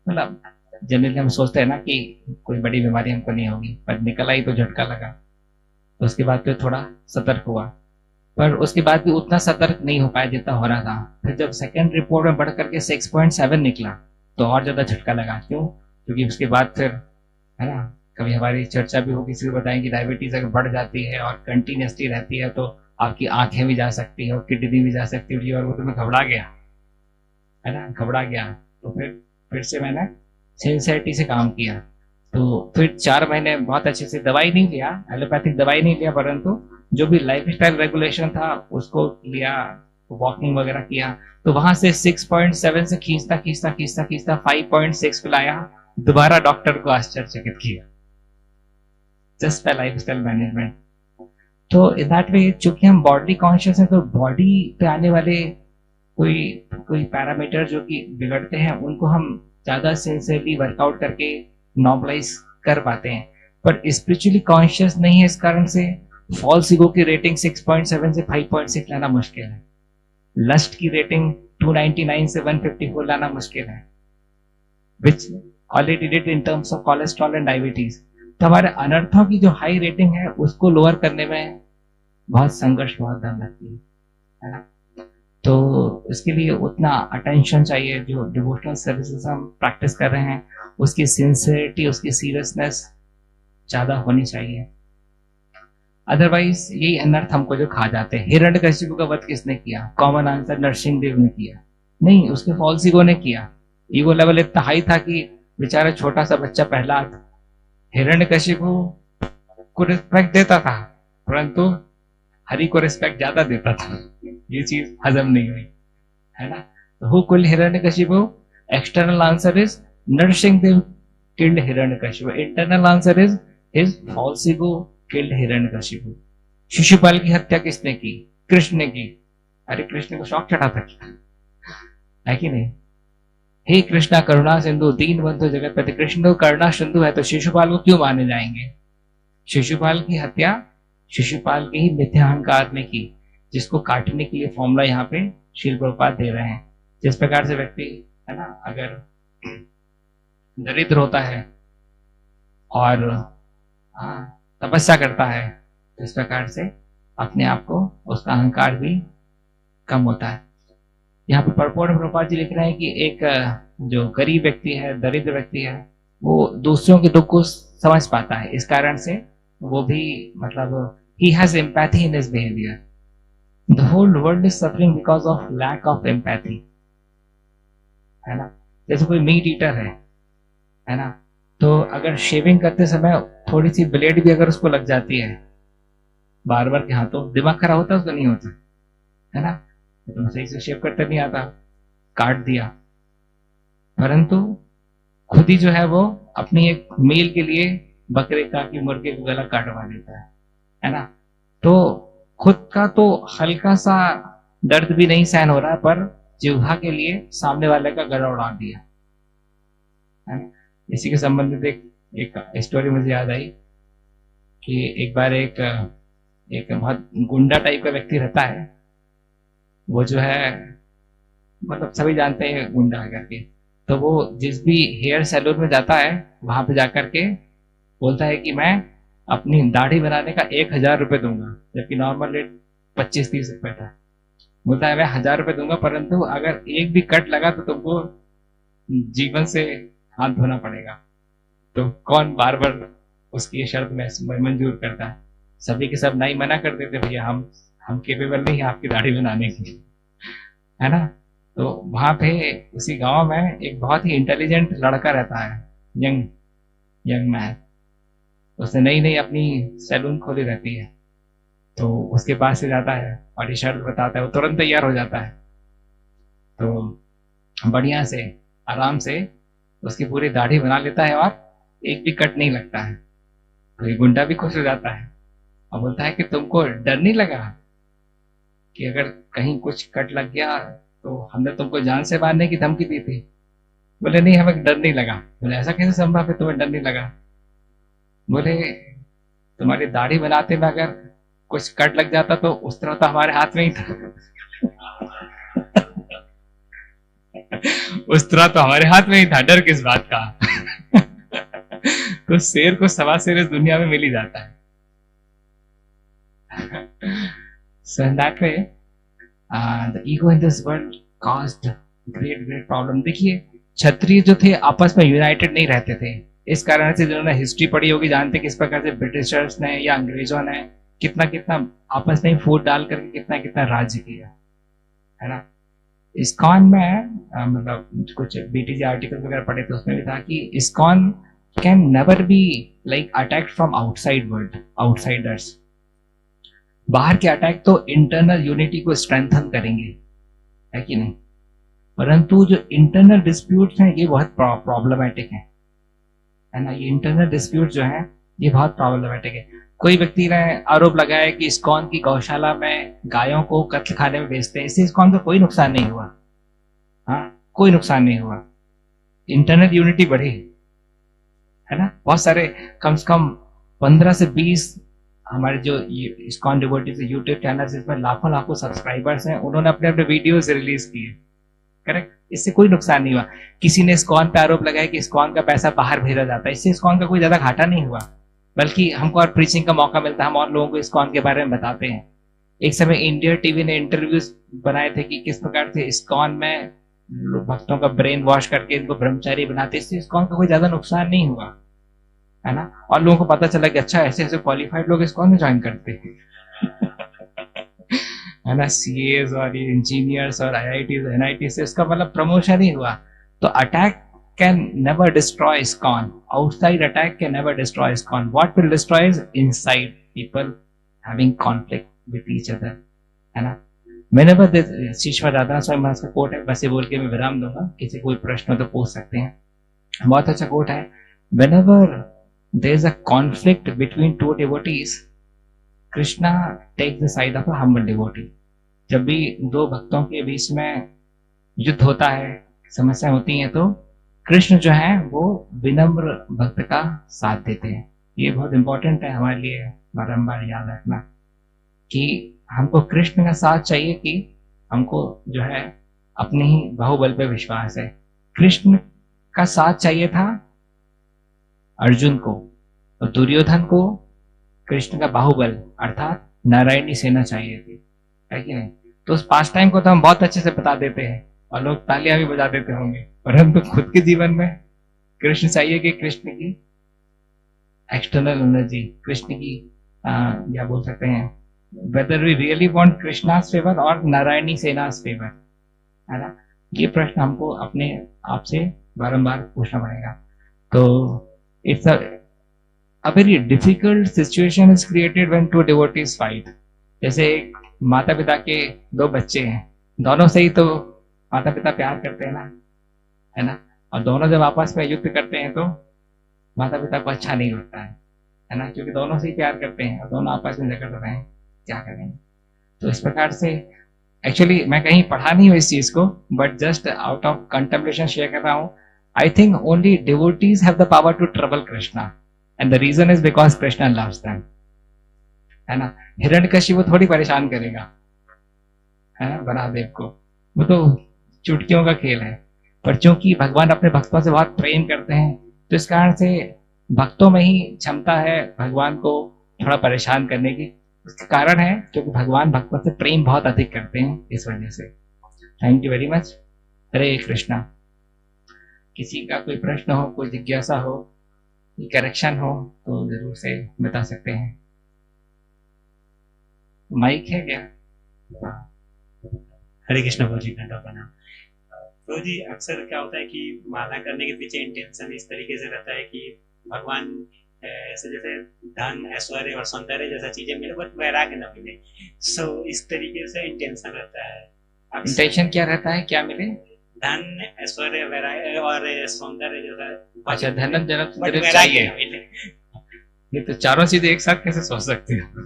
मतलब जनरली हम सोचते हैं ना कि कोई बड़ी बीमारी हमको नहीं होगी, पर निकल आई तो झटका लगा। तो उसके बाद फिर थोड़ा सतर्क हुआ, पर उसके बाद भी उतना सतर्क नहीं हो पाया जितना हो रहा था। फिर जब सेकेंड रिपोर्ट में बढ़ करके 6.7 निकला तो और ज्यादा झटका लगा। क्यों? क्योंकि उसके बाद फिर, है ना, कभी हमारी चर्चा भी होगी, किसी को बताएं कि डायबिटीज अगर बढ़ जाती है और कंटिन्यूसली रहती है तो आपकी आंखें भी जा सकती है और किडनी भी जा सकती है, और वो तो मैं घबरा गया, है ना, घबरा गया। तो फिर से मैंने सिंसियरिटी से काम किया। तो फिर 4 महीने बहुत अच्छे से दवाई नहीं लिया, एलोपैथिक दवाई नहीं लिया, परंतु जो भी लाइफ स्टाइल रेगुलेशन था उसको लिया, वॉकिंग वगैरह किया। तो वहां से 6.7 से खींचता खींचता खींचता खींचता 5.6 पे लाया। दोबारा डॉक्टर को आश्चर्यचकित किया, just by life style management. तो इन दैट वे, चूंकि हम बॉडी कॉन्शियस हैं, तो बॉडी पे आने वाले कोई कोई पैरामीटर जो कि बिगड़ते हैं उनको हम ज्यादा सिंसियरली वर्कआउट करके नॉर्मलाइज कर पाते हैं। पर स्पिरिचुअली कॉन्शियस नहीं है, इस कारण से फॉल्स ईगो की रेटिंग 6.7 से 5.6 लाना मुश्किल है। लस्ट की रेटिंग 299 से 154 लाना मुश्किल है, विच already did in terms of cholesterol and diabetes. तो हमारे अनर्थों की जो हाई रेटिंग है उसको लोअर करने में बहुत संघर्ष, बहुत दम लगती है ना। तो इसके लिए उतना अटेंशन चाहिए। जो डिवोशनल सर्विसेज हम प्रैक्टिस कर रहे हैं उसकी सिंसियरिटी, उसकी सीरियसनेस ज्यादा होनी चाहिए। अदरवाइज यही अनर्थ हमको जो खा जाते हैं। हिरण्यकशिपु का वध किसने किया? कॉमन आंसर, नरसिंह देव ने किया। नहीं, उसके फॉल्स ईगो ने किया। ईगो लेवल इतना हाई था कि बेचारा छोटा सा बच्चा प्रहलाद हिरण्यकशिपु को रिस्पेक्ट देता था, परंतु हरि को रिस्पेक्ट ज्यादा देता था। ये चीज हजम नहीं हुई, है ना। तो who killed Hiranyakashipu? External answer is Narasimha Dev killed Hiranyakashipu. Internal answer is his false ego killed Hiranyakashipu. Shishupal की हत्या किसने की? कृष्ण ने की। अरे कृष्ण को शौक चढ़ा था क्या? है कि नहीं? हे कृष्णा करुणा सिंधु दीन बंधु जगतपति। कृष्ण तो करुणा सिंधु है, तो शिशुपाल को क्यों माने जाएंगे? शिशुपाल की हत्या शिशुपाल के ही मिथ्या अहंकार ने की, जिसको काटने के लिए फॉर्मूला यहाँ पे श्रील प्रभुपाद दे रहे हैं। जिस प्रकार से व्यक्ति, है ना, अगर दरिद्र होता है और तपस्या करता है, तो इस प्रकार से अपने आप को, उसका अहंकार भी कम होता है। यहाँ पर परपोर्ट प्रभुपाद जी लिख रहे हैं कि एक जो गरीब व्यक्ति है, दरिद्र व्यक्ति है, वो दूसरों के दुख को समझ पाता है। इस कारण से वो भी, मतलब, he has empathy in his behavior. The whole world is suffering because of lack of empathy, है ना। जैसे कोई मीट ईटर है ना, तो अगर शेविंग करते समय थोड़ी सी ब्लेड भी अगर उसको लग जाती है बार बार के हाथों, दिमाग खराब होता है उसको? नहीं होता, है ना। तो सही से शेव करते नहीं आता, काट दिया, परंतु खुद ही जो है वो अपनी एक मील के लिए बकरे का कि मुर्गे को गला काटवा देता है ना। तो खुद का तो हल्का सा दर्द भी नहीं सहन हो रहा है, पर जिह्वा के लिए सामने वाले का गला उड़ा दिया, है ना। इसी के संबंधित एक स्टोरी मुझे याद आई कि एक बार एक बहुत गुंडा टाइप का व्यक्ति रहता है। वो जो है, मतलब सभी जानते हैं गुंडा करके। तो वो जिस भी हेयर सैलून में जाता है वहां पे जाकर के बोलता है कि मैं अपनी दाढ़ी बनाने का 1,000 रुपये दूंगा, जबकि नॉर्मल रेट 25-30 रुपए था। बोलता है मैं 1,000 रुपये दूंगा, परंतु अगर एक भी कट लगा तो तुमको जीवन से हाथ धोना पड़ेगा। तो कौन बार बार उसकी ये शर्त में मंजूर करता है? सभी के सब नहीं मना कर देते, भैया हम केपेबल नहीं है आपकी दाढ़ी बनाने की, है ना। तो वहां पे उसी गांव में एक बहुत ही इंटेलिजेंट लड़का रहता है, यंग मैन। उसने नई नई अपनी सैलून खोली रहती है, तो उसके पास से जाता है और ये शर्त बताता है, वो तुरंत तैयार हो जाता है। तो बढ़िया से आराम से उसकी पूरी दाढ़ी बना लेता है और एक भी कट नहीं लगता है। तो ये गुंडा भी खुश हो जाता है और बोलता है कि तुमको डर नहीं लगा कि अगर कहीं कुछ कट लग गया तो हमने तुमको जान से मारने की धमकी दी थी? बोले नहीं, हमें डर नहीं लगा। बोले ऐसा कैसे संभव है तुम्हें डर नहीं लगा? बोले तुम्हारी दाढ़ी बनाते में अगर कुछ कट लग जाता तो उस तरह तो हमारे हाथ में ही था। उस तरह तो हमारे हाथ में ही था, डर किस बात का। तो शेर को सवा शेर इस दुनिया में मिल ही जाता है। So in that way, the ego in this world caused great problem. देखिए, क्षत्रिय जो थे आपस में यूनाइटेड नहीं रहते थे। इस कारण से जिन्होंने हिस्ट्री पढ़ी होगी जानते किस प्रकार से ब्रिटिशर्स ने या अंग्रेजों ने कितना कितना आपस में फूट डाल करके कितना कितना राज्य किया, है ना। इस्कॉन में मतलब कुछ बीटीजी आर्टिकल वगैरह पढ़े थे, उसमें भी था कि ISKCON can never be like attacked from outside world, outsiders. बाहर के अटैक तो इंटरनल यूनिटी को स्ट्रेंथन करेंगे, है कि नहीं, परंतु जो इंटरनल डिस्प्यूट्स हैं ये बहुत प्रॉब्लमेटिक है ना। ये इंटरनल डिस्प्यूट जो है ये बहुत प्रॉब्लमेटिक है। कोई व्यक्ति ने आरोप लगाया कि इस्कॉन की गौशाला में गायों को कत्ल खाने में बेचते हैं, इससे इस्कॉन को कोई नुकसान नहीं हुआ। हाँ, कोई नुकसान नहीं हुआ, इंटरनल यूनिटी बढ़ी, है ना। बहुत सारे कम से कम 15 से 20 हमारे जो इस्कॉन डिवोटीज यूट्यूब चैनल इसमें लाखों लाखों सब्सक्राइबर्स हैं, उन्होंने अपने अपने वीडियोस रिलीज किए, करेक्ट। इससे कोई नुकसान नहीं हुआ। किसी ने इस्कॉन पे आरोप लगाया कि इस्कॉन का पैसा बाहर भेजा जाता है, इससे इस्कॉन का कोई ज्यादा घाटा नहीं हुआ, बल्कि हमको और प्रीचिंग का मौका मिलता है, हम और लोगों को इस्कॉन के बारे में बताते हैं। एक समय इंडिया टीवी ने इंटरव्यूज बनाए थे कि किस प्रकार से इस्कॉन में भक्तों का ब्रेन वॉश करके इनको ब्रह्मचारी बनाते, इससे इस्कॉन का कोई ज्यादा नुकसान नहीं हुआ, है ना। और लोगों को पता चला कि अच्छा ऐसे ऐसे क्वालिफाइड लोग इस्कॉन में ज्वाइन करते हैं, है ना। सीएस और इंजीनियर्स और आईआईटी एनआईटी से इसका मतलब प्रमोशन ही हुआ। तो attack can never destroy ISKCON. Outside attack can never destroy ISKCON. What will destroy is inside people having conflict with each other, है ना। Whenever this शीश्वर राधा स्वामी महाराज का कोट है, बस ये बोल के मैं विराम दूंगा, किसी कोई प्रश्न हो तो पूछ सकते हैं। बहुत अच्छा कोट है, whenever there is a conflict between two devotees, Krishna takes the side of a humble devotee. जब भी दो भक्तों के बीच में युद्ध होता है, समस्या होती है, तो कृष्ण जो है वो विनम्र भक्त का साथ देते हैं। ये बहुत इंपॉर्टेंट है हमारे लिए बारंबार याद रखना कि हमको कृष्ण का साथ चाहिए, कि हमको जो है अपने ही बाहुबल पे विश्वास है। कृष्ण का साथ चाहिए था अर्जुन को, और दुर्योधन को कृष्ण का बाहुबल अर्थात नारायणी सेना चाहिए थी, है कि नहीं। तो उस पास टाइम को तो हम बहुत अच्छे से बता देते हैं और लोग तालियां भी बजा देते होंगे, परंतु खुद के जीवन में कृष्ण चाहिए कि कृष्ण की एक्सटर्नल एनर्जी, कृष्ण की क्या बोल सकते हैं, whether we really want Krishna's favour और नारायणी सेनास फेवर, है ना। ये प्रश्न हमको अपने आप से बारंबार पूछना पड़ेगा। तो it's a very difficult situation is created when two devotees fight. जैसे एक माता पिता के दो बच्चे हैं, दोनों से ही तो माता पिता प्यार करते हैं ना, है ना। और दोनों जब आपस में युद्ध करते हैं तो माता पिता को अच्छा नहीं लगता है ना, क्योंकि दोनों से ही प्यार करते हैं और दोनों आपस में झगड़ रहे हैं, क्या करेंगे। तो इस प्रकार से एक्चुअली मैं कहीं पढ़ा नहीं हूँ इस चीज को, but just out of contemplation share कर रहा हूँ। I think only devotees have the power to trouble Krishna, and the reason is because Krishna loves them, है ना। हिरण्यकशिपु थोड़ी परेशान करेगा, है ना, बलदेव को, वो तो चुटकियों का खेल है। पर चूंकि भगवान अपने भक्तों से बहुत प्रेम करते हैं, तो इस कारण से भक्तों में ही क्षमता है भगवान को थोड़ा परेशान करने की। उसका कारण है क्योंकि भगवान भक्तों से प्रेम बहुत अधिक करते हैं, इस वजह से। Thank you very much. Hare Krishna. किसी का कोई प्रश्न हो, कोई जिज्ञासा हो, कोई करेक्शन हो तो जरूर से बता सकते हैं। माइक है क्या? हरे कृष्ण प्रभु जी, घंटा प्रणाम। प्रभु जी, अक्सर क्या होता है कि माला करने के पीछे इंटेंशन इस तरीके से रहता है कि भगवान ऐसे जैसे धन, ऐश्वर्य और सौंदर्य जैसा चीजें मिले बट वैराग्य न मिले। सो इस तरीके से इंटेंशन रहता है। इंटेंशन क्या रहता है, क्या मिले? धन, ऐश्वर्य, वैराग्य और सौंदर्य जैसा। अच्छा, धन जन्म वैराग्य चाहिए। मिले। ये तो चारों चीजें एक साथ कैसे सोच सकते हो?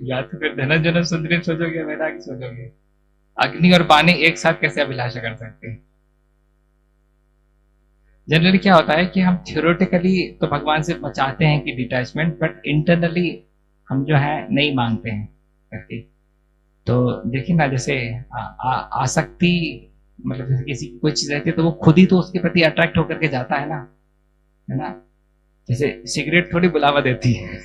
या तो फिर धन जन्म सुंदरी सोचोगे, वैराग्य सोचोगे। अग्नि और पानी एक साथ कैसे अभिलाषा कर सकते हैं? जनरली क्या होता है कि हम थ्योरेटिकली तो भगवान से चाहते हैं कि डिटैचमेंट, बट इंटरनली हम जो है नहीं मांगते हैं करके। तो देखिए ना, जैसे आसक्ति, मतलब जैसे किसी की कोई चीज रहती है तो वो खुद ही तो उसके प्रति अट्रैक्ट होकर के जाता है ना। जैसे सिगरेट थोड़ी बुलावा देती है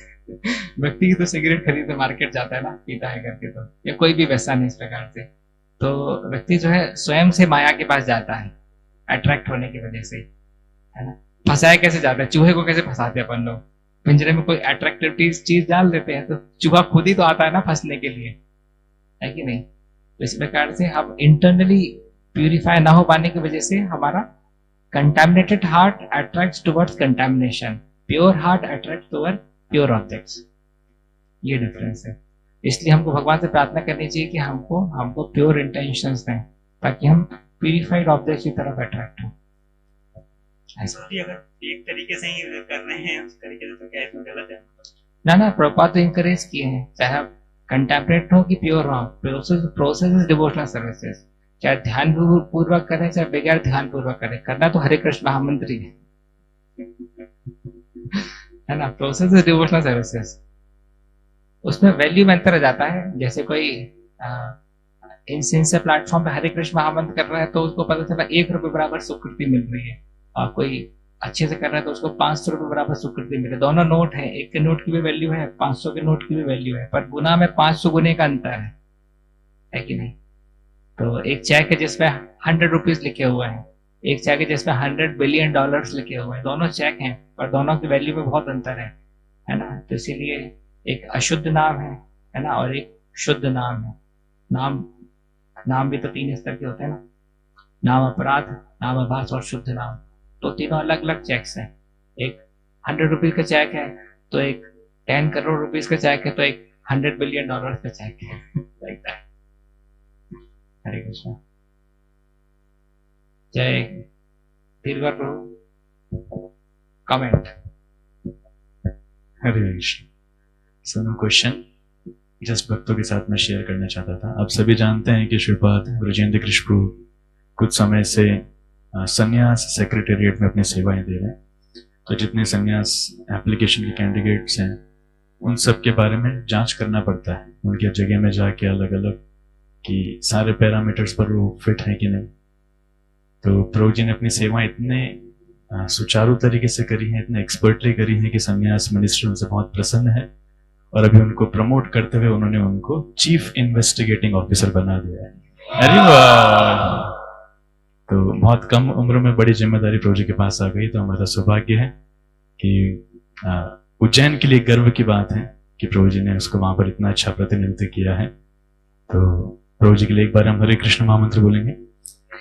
व्यक्ति की तो सिगरेट खरीदने मार्केट जाता है ना, पीता है करके, तो या कोई भी वैसा नहीं इस प्रकार से। तो व्यक्ति जो है स्वयं से माया के पास जाता है अट्रैक्ट होने की वजह से, है ना। फंसाया कैसे जाता है, चूहे को कैसे फंसाते हैं अपन लोग, पिंजरे में कोई अट्रैक्टिव चीज डाल देते हैं तो चूहा खुद ही तो आता है ना फंसने के लिए, है कि नहीं। तो इस प्रकार से हम इंटरनली प्यूरिफाई ना हो पाने की वजह से हमारा contaminated heart attracts towards contamination, pure heart attract toward pure objects. ये डिफरेंस है। इसलिए हमको भगवान से प्रार्थना करनी चाहिए कि हमको प्योर इंटेंशंस दें ताकि हम प्यूरिफाइड ऑब्जेक्ट्स की तरफ अट्रैक्ट हो। सॉरी, अगर एक तरीके से ही कर रहे हैं उस तरीके से तो क्या इसमें गलत है? ना प्रभुपाद तो इंकरेज किए हैं, चाहे आप कंटेम्परेट हो कि प्योर हो, प्रोसेस इज डिवोशनल सर्विसेज। चाहे ध्यान पूर्वक करें चाहे बगैर ध्यान पूर्वक करें, करना तो हरे कृष्ण महामंत्री है ना। प्रोसेस इज डिवोशनल सर्विसेज, उसमें वैल्यू में अंतर आ जाता है। जैसे कोई इंसेंस से प्लेटफॉर्म पे हरे कृष्ण महामंत्र कर रहा है तो उसको पता चला 1 रुपये बराबर सुकृति मिल रही है, और कोई अच्छे से कर रहा है तो उसको 500 रुपये बराबर सुकृति मिले। दोनों नोट है, एक के नोट की भी वैल्यू है, 500 के नोट की भी वैल्यू है, पर गुना में 500 गुने का अंतर है कि नहीं। तो एक चेक है जिसमें 100 रुपीज लिखे हुए हैं, एक चेक है जिसमें $100 बिलियन लिखे हुए हैं। दोनों चेक हैं पर दोनों की वैल्यू में बहुत अंतर है ना। तो इसीलिए एक अशुद्ध नाम है ना, और एक शुद्ध नाम है। नाम भी तो 3 स्तर के होते हैं ना, नाम अपराध, नाम आभास और शुद्ध नाम। तो तीनों अलग अलग चेक्स हैं। एक 100 रुपीज का चेक है तो एक 10 करोड़ रुपीज का चेक है तो एक $100 बिलियन का चेक है लाइक दैट। हरे कृष्ण। जय दीर्घ प्रभु कमेंट। हरे कृष्ण। सो क्वेश्चन जस्ट भक्तों के साथ मैं शेयर करना चाहता था। आप सभी जानते हैं कि श्रीपाद ब्रजेंद्र कृष्ण प्रभु कुछ समय से संन्यास सेक्रेटेरिएट में अपनी सेवाएं दे रहे हैं। तो जितने संन्यास एप्लीकेशन के कैंडिडेट्स हैं उन सब के बारे में जांच करना पड़ता है, उनके जगह में जाके अलग अलग कि सारे पैरामीटर्स पर वो फिट है कि नहीं। तो प्रभु जी ने अपनी सेवाएं इतने सुचारू तरीके से करी हैं, इतने एक्सपर्टली करी हैं कि संन्यास मिनिस्टर उनसे बहुत प्रसन्न है और अभी उनको प्रमोट करते हुए उन्होंने उनको चीफ इन्वेस्टिगेटिंग ऑफिसर बना दिया है। अरे वाह! तो बहुत कम उम्र में बड़ी जिम्मेदारी प्रभु जी के पास आ गई। तो हमारा सौभाग्य है कि उज्जैन के लिए गर्व की बात है कि प्रभु जी ने उसको वहां पर इतना अच्छा प्रतिनिधित्व किया है। तो प्रभु जी के लिए एक बार हम हरे कृष्ण महामंत्र बोलेंगे।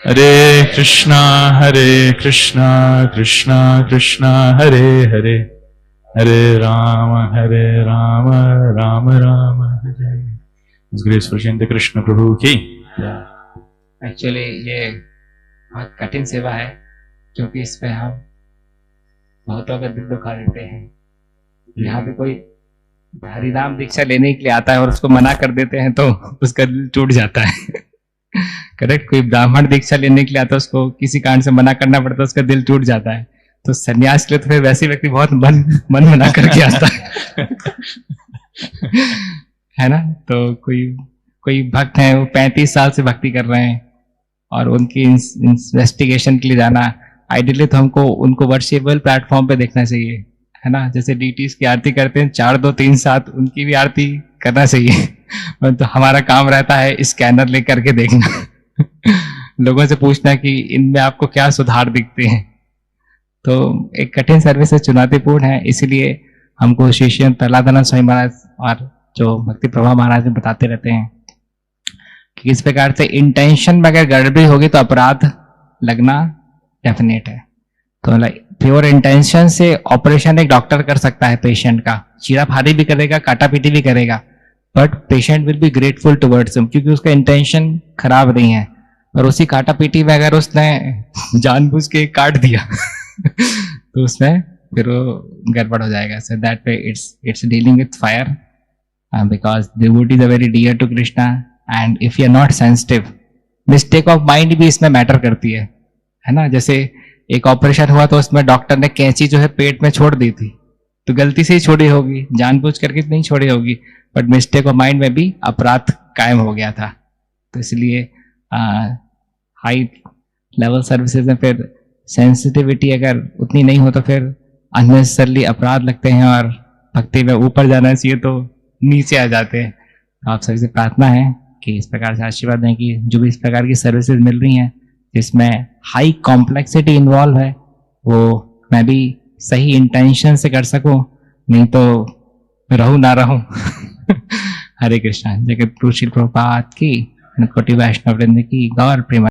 हरे कृष्णा कृष्णा कृष्णा हरे हरे, हरे राम राम राम हरे। ग्रेसफुल जयंती कृष्ण प्रभु की। एक्चुअली ये बहुत कठिन सेवा है क्योंकि इसमें हम बहुतों का दिल दुखा देते हैं। यहाँ पे कोई हरिनाम दीक्षा लेने के लिए आता है और उसको मना कर देते हैं तो उसका दिल टूट जाता है करेक्ट। कोई ब्राह्मण दीक्षा लेने के लिए आता है, उसको किसी कारण से मना करना पड़ता है, उसका दिल टूट जाता है। तो सन्यास के लिए तो फिर वैसे व्यक्ति बहुत मन मना करके आता है ना। तो कोई भक्त है वो 35 साल से भक्ति कर रहे हैं और उनकी इन्वेस्टिगेशन के लिए जाना, आइडियली तो हमको उनको वर्शिपेबल प्लेटफॉर्म पे देखना चाहिए, है ना। जैसे डीटीज की आरती करते हैं 4 2 3 7, उनकी भी आरती करना चाहिए तो हमारा काम रहता है स्कैनर लेकर के देखना लोगों से पूछना कि इनमें आपको क्या सुधार दिखते हैं। तो एक कठिन सर्विस है, चुनौतीपूर्ण है। इसीलिए हमको शिष्य प्रहलादानंद स्वामी महाराज और जो भक्ति प्रभा महाराज बताते रहते हैं कि इस प्रकार से इंटेंशन में अगर गड़बड़ी होगी तो अपराध लगना डेफिनेट है। तो प्योर इंटेंशन से ऑपरेशन एक डॉक्टर कर सकता है पेशेंट का, चीराफाड़ी भी करेगा, काटा पीटी भी करेगा, but patient will be grateful towards him क्योंकि उसका इंटेंशन खराब नहीं है। और उसी काटा पीटी में अगर उसने जानबूझ के काट दिया तो उसमें फिर वो गड़बड़ हो जाएगा। So that way it's dealing with fire because devotees are very dear to Krishna and if you are not sensitive, mistake of mind भी इसमें मैटर करती है ना। जैसे एक ऑपरेशन हुआ तो उसमें डॉक्टर ने कैंची जो है पेट में छोड़ दी थी, तो गलती से ही छोड़ी होगी, जानबूझ करके नहीं छोड़ी होगी, बट मिस्टेक ऑफ माइंड में भी अपराध कायम हो गया था। तो इसलिए हाई लेवल सर्विसेज में फिर सेंसिटिविटी अगर उतनी नहीं हो तो फिर अननेसेसरली अपराध लगते हैं, और भक्ति में ऊपर जाना चाहिए तो नीचे आ जाते हैं। तो आप सभी से प्रार्थना है कि इस प्रकार से आशीर्वाद दें कि जो भी इस प्रकार की सर्विसेज मिल रही हैं जिसमें हाई कॉम्प्लेक्सिटी इन्वॉल्व है, वो मैं भी सही इंटेंशन से कर सकूं, नहीं तो रहूं ना रहूं। हरे कृष्णा। जगत गुरु श्री प्रभुपाद की, कोटि वैष्णव वृंद की गौर प्रेम।